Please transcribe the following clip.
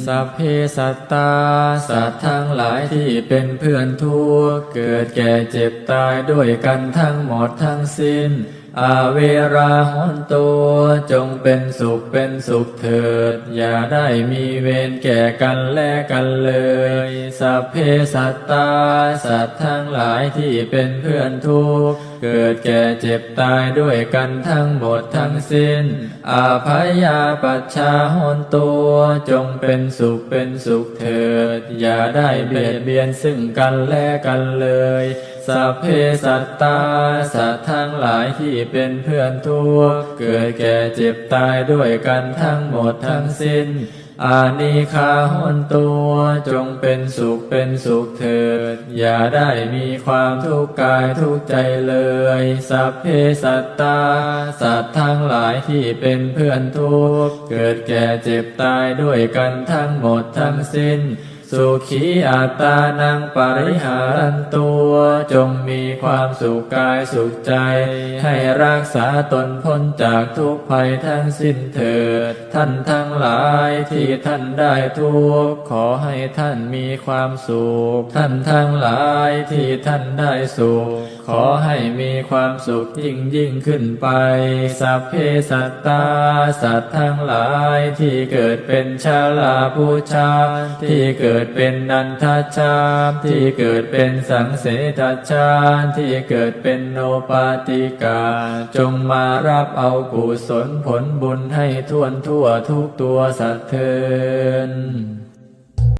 สัพเพสัตตาสัตว์ทั้งหลายที่เป็นเพื่อนทุกข์เกิดแก่เจ็บตายด้วยกันทั้งหมดทั้งสิ้นอาเวราหนตุจงเป็นสุขเถิดอย่าได้มีเวรแก่กันและกันเลยสัพเพสัตตาสัตว์ทั้งหลายที่เป็นเพื่อนทุกข์เกิดแก่เจ็บตายด้วยกันทั้งหมดทั้งสิ้นอาภัยยาปัชชาหนตุจงเป็นสุขเถิดอย่าได้เบียดเบียนซึ่งกันและกันเลยสัพเพสัตตาสัตว์ทั้งหลายที่เป็นเพื่อนทุกข์เกิดแก่เจ็บตายด้วยกันทั้งหมดทั้งสิ้นอานิคาหนตุจงเป็นสุขเถิดอย่าได้มีความทุกข์กายทุกข์ใจเลยสัพเพสัตตาสัตว์ทั้งหลายที่เป็นเพื่อนทุกข์เกิดแก่เจ็บตายด้วยกันทั้งหมดทั้งสิ้นสุขีอัตตานังปริหารันตัวจงมีความสุขกายสุขใจให้รักษาตนพ้นจากทุกภัยทั้งสิ้นเถิดท่านทั้งหลายที่ท่านได้ทุกข์ขอให้ท่านมีความสุขท่านทั้งหลายที่ท่านได้สุขขอให้มีความสุขยิ่งขึ้นไปสัพเพสัตตาสัตว์ทั้งหลายที่เกิดเป็นชาลาภูชาที่เกิดเป็นนันทชาติที่เกิดเป็นสังเสทชาติที่เกิดเป็นโนปาติกาจงมารับเอากุศลผลบุญให้ทั่วทุกตัวสัตว์เถิด